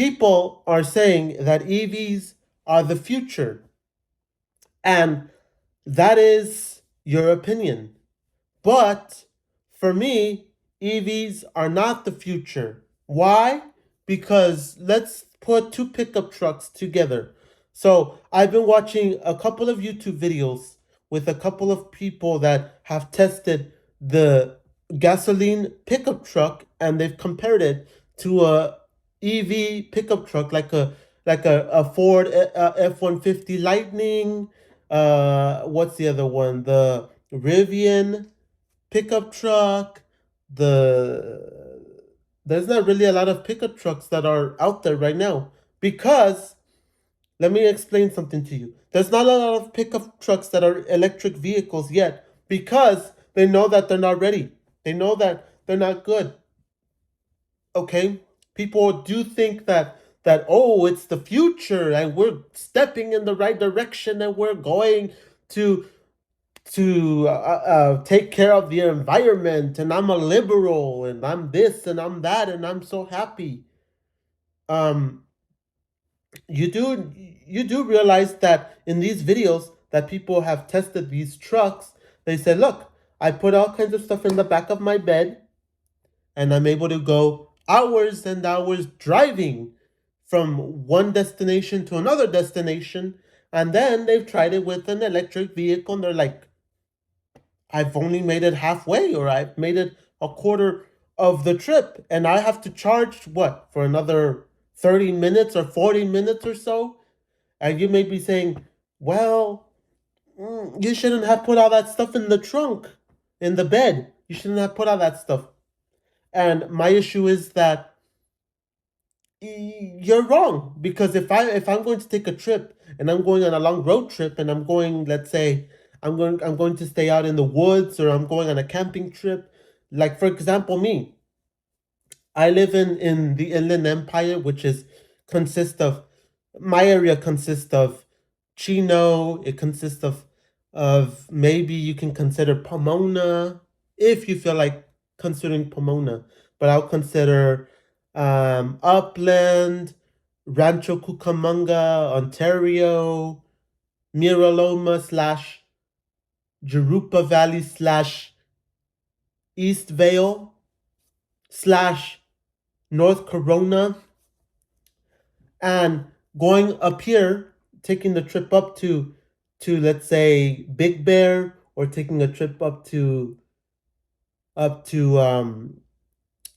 people are saying that EVs are the future, and that is your opinion. But for me, EVs are not the future. Why? Because let's put two pickup trucks together. So I've been watching a couple of YouTube videos with a couple of people that have tested the gasoline pickup truck, and they've compared it to a EV pickup truck like a Ford F-150 Lightning. What's the other one? The Rivian pickup truck. There's not really a lot of pickup trucks that are out there right now, because let me explain something to you. There's not a lot of pickup trucks that are electric vehicles yet, because they know that they're not ready. They know that they're not good. Okay? People do think that oh, it's the future and we're stepping in the right direction and we're going to take care of the environment, and I'm a liberal and I'm this and I'm that and I'm so happy. Um, you do realize that in these videos that people have tested these trucks, they said, look, I put all kinds of stuff in the back of my bed, and I'm able to go hours and hours driving from one destination to another destination. And then they've tried it with an electric vehicle, and they're like, I've only made it halfway, or I've made it a quarter of the trip, and I have to charge what for another 30 minutes or 40 minutes or so. And you may be saying, well, you shouldn't have put all that stuff in the trunk, in the bed. You shouldn't have put all that stuff. And my issue is that you're wrong, because if I'm going to take a trip and I'm going on a long road trip and I'm going, let's say, I'm going to stay out in the woods, or I'm going on a camping trip. Like for example, me, I live in the Inland Empire, which is consists of my area consists of Chino. It consists of maybe you can consider Pomona, if you feel like considering Pomona, but I'll consider Upland, Rancho Cucamonga, Ontario, Miraloma slash Jurupa Valley slash East Vale slash North Corona, and going up here, taking the trip up to let's say Big Bear, or taking a trip up to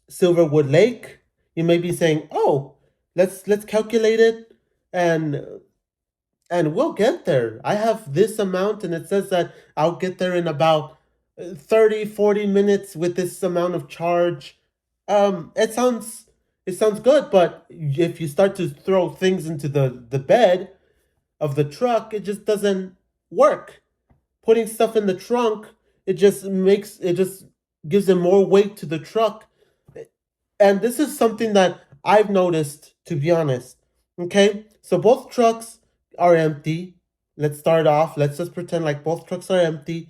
Silverwood Lake. You may be saying, "Oh, let's calculate it, and we'll get there. I have this amount, and it says that I'll get there in about 30, 40 minutes with this amount of charge." It sounds good, but if you start to throw things into the bed of the truck, it just doesn't work. Putting stuff in the trunk, it just gives it more weight to the truck. And this is something that I've noticed, to be honest. Okay, so both trucks are empty. Let's start off. Let's just pretend like both trucks are empty.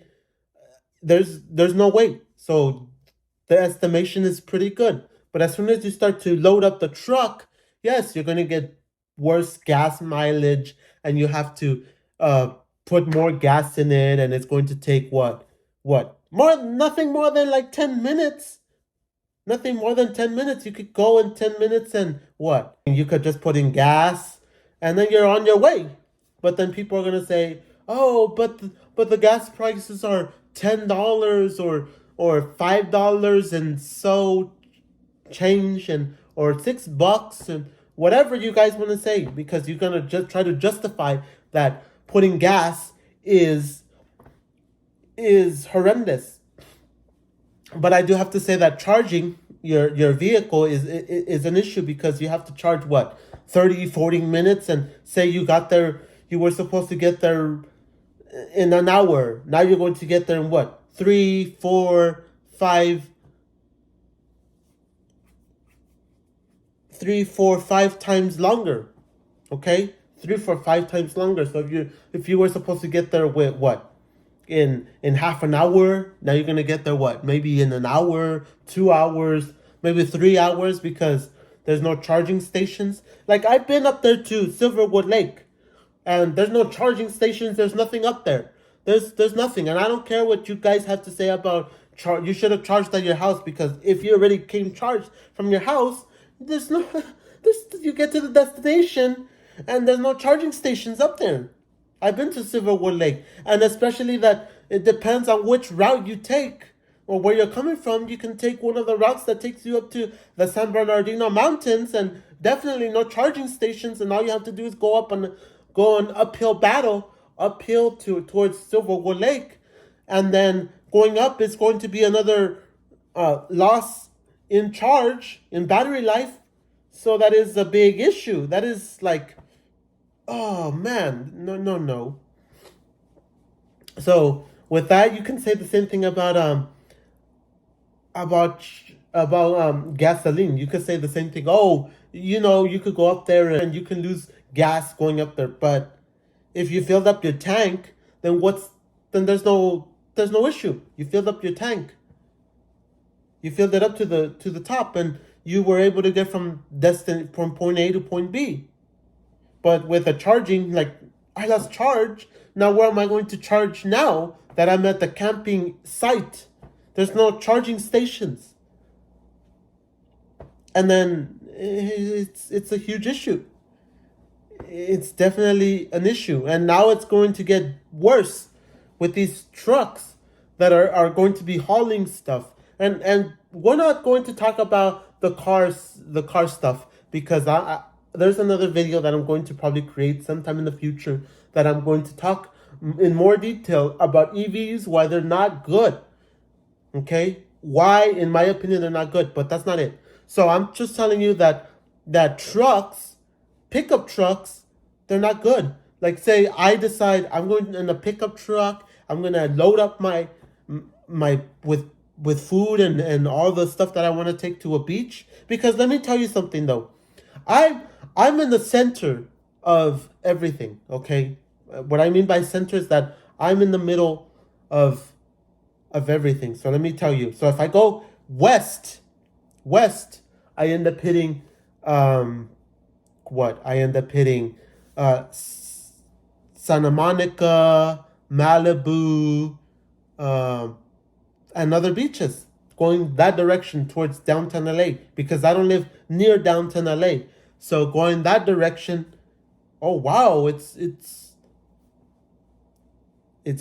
There's no weight, so the estimation is pretty good. But as soon as you start to load up the truck, yes, you're gonna get worse gas mileage, and you have to put more gas in it, and it's going to take what more nothing more than like 10 minutes. Nothing more than 10 minutes. You could go in 10 minutes, and what? You could just put in gas, and then you're on your way. But then people are gonna say, "Oh, but the gas prices are $10 or $5 and so change, and or $6 and whatever you guys want to say," because you're gonna just try to justify that putting gas is horrendous. But I do have to say that charging your vehicle is an issue, because you have to charge what 30, 40 minutes, and say you were supposed to get there in an hour. Now you're going to get there in what, 3, 4, 5 3, 4, 5 times longer. Okay, 3, 4, 5 times longer. So if you were supposed to get there with what, in half an hour, now you're gonna get there what, maybe in an hour, 2 hours, maybe 3 hours, because There's no charging stations. Like, I've been up there to Silverwood Lake, and there's no charging stations. There's nothing up there. There's nothing, and I don't care what you guys have to say about you should have charged at your house, because if you already came charged from your house, there's no you get to the destination and there's no charging stations up there. I've been to Silverwood Lake, and especially that it depends on which route you take or where you're coming from. You can take one of the routes that takes you up to the San Bernardino Mountains, and definitely no charging stations, and all you have to do is go an uphill battle uphill towards Silverwood Lake, and then going up is going to be another loss in charge in battery life. So that is a big issue. That is like, oh man, no. So with that, you can say the same thing about gasoline. You could say the same thing. Oh, you could go up there and you can lose gas going up there, but if you filled up your tank, then there's no issue. You filled up your tank. You filled it up to the top, and you were able to get from point A to point B. But with a charging, like, I lost charge. Now where am I going to charge now that I'm at the camping site? There's no charging stations. And then it's a huge issue. It's definitely an issue, and now it's going to get worse with these trucks that are going to be hauling stuff. And we're not going to talk about the car stuff, because there's another video that I'm going to probably create sometime in the future that I'm going to talk in more detail about EVs, why they're not good. Okay, why in my opinion they're not good, but that's not it. So I'm just telling you that pickup trucks, they're not good. Like, say I decide I'm going in a pickup truck, I'm going to load up my with food and all the stuff that I want to take to a beach. Because let me tell you something though, I'm in the center of everything. Okay, what I mean by center is that I'm in the middle of everything. So let me tell you. So if I go west, I end up hitting Santa Monica, Malibu, and other beaches, going that direction towards downtown LA, because I don't live near downtown LA. So going that direction, oh wow, it's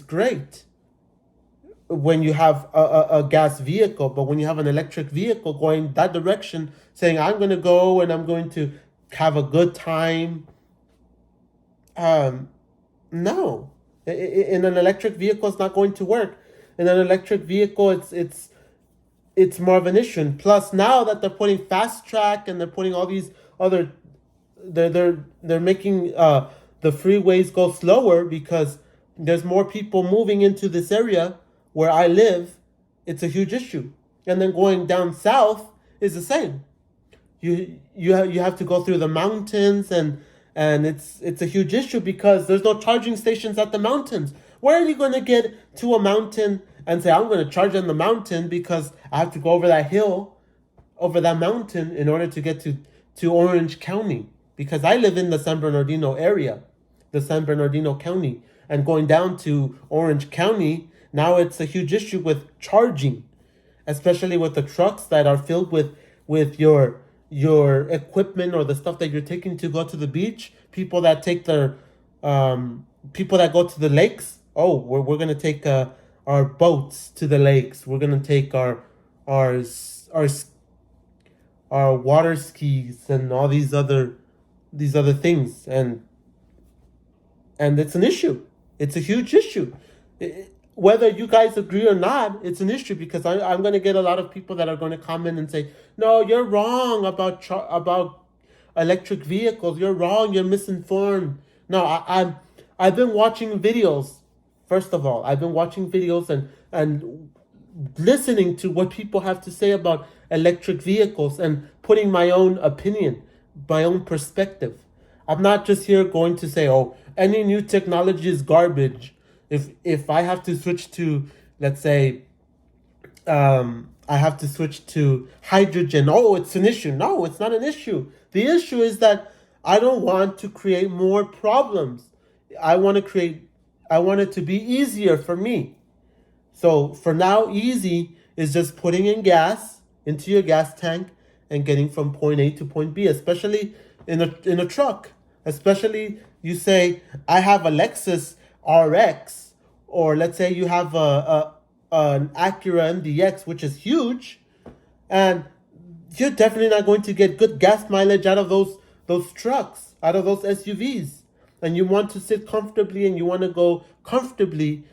great when you have a gas vehicle. But when you have an electric vehicle going that direction, saying I'm going to go and I'm going to have a good time, no, in an electric vehicle, it's not going to work. In an electric vehicle, it's more of an issue. And plus, now that they're putting fast track and they're putting all these other, they're making the freeways go slower, because there's more people moving into this area where I live. It's a huge issue. And then going down south is the same. You have to go through the mountains, and it's a huge issue because there's no charging stations at the mountains. Where are you going to get to a mountain and say, I'm going to charge on the mountain because I have to go over that hill, over that mountain, in order to get to Orange County? Because I live in the San Bernardino area, the San Bernardino County. And going down to Orange County, now it's a huge issue with charging, especially with the trucks that are filled with your equipment or the stuff that you're taking to go to the beach. People that take their people that go to the lakes. Oh, we're gonna take our boats to the lakes. We're gonna take our water skis and all these other things, and it's an issue. It's a huge issue. Whether you guys agree or not, it's an issue, because I'm going to get a lot of people that are going to comment and say, no, you're wrong about electric vehicles. You're wrong. You're misinformed. No, I've been watching videos. First of all, I've been watching videos and listening to what people have to say about electric vehicles and putting my own opinion, my own perspective. I'm not just here going to say, oh, any new technology is garbage. If I have to switch to, let's say, I have to switch to hydrogen. Oh, it's an issue. No, it's not an issue. The issue is that I don't want to create more problems. I want to create, I want it to be easier for me. So for now, easy is just putting in gas into your gas tank and getting from point A to point B, especially in a truck. Especially you say, I have a Lexus RX, or let's say you have an Acura MDX, which is huge, and you're definitely not going to get good gas mileage out of those trucks, out of those SUVs. And you want to sit comfortably and you want to go comfortably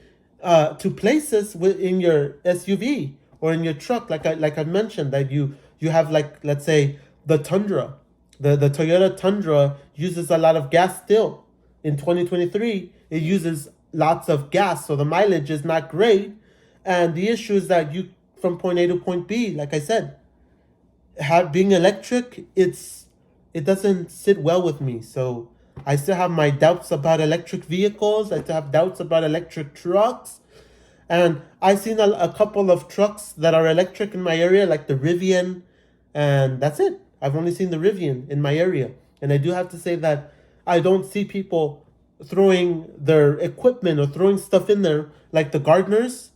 to places in your SUV or in your truck, like I mentioned, that you have, like, let's say the Tundra, the Toyota Tundra uses a lot of gas still. In 2023, it uses lots of gas, so the mileage is not great. And the issue is that you, from point A to point B, like I said, being electric, it doesn't sit well with me. So I still have my doubts about electric vehicles. I still have doubts about electric trucks. And I've seen a couple of trucks that are electric in my area, like the Rivian, and that's it. I've only seen the Rivian in my area. And I do have to say that I don't see people throwing their equipment or throwing stuff in there like the gardeners.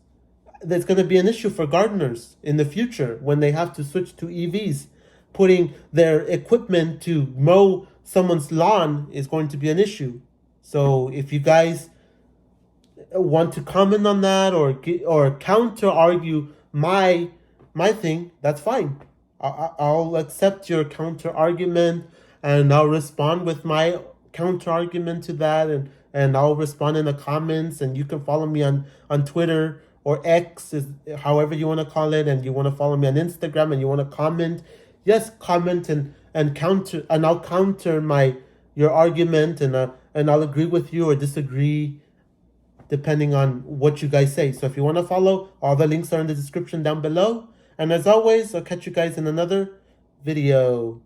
There's going to be an issue for gardeners in the future when they have to switch to EVs. Putting their equipment to mow someone's lawn is going to be an issue. So if you guys want to comment on that or counter argue my thing, that's fine. I'll accept your counter argument, and I'll respond with my counter argument to that, and I'll respond in the comments. And you can follow me on Twitter, or X, is however you want to call it, and you want to follow me on Instagram and you want to comment. Yes, comment and counter, and I'll counter your argument, and I'll agree with you or disagree depending on what you guys say. So if you want to follow, all the links are in the description down below. And as always, I'll catch you guys in another video.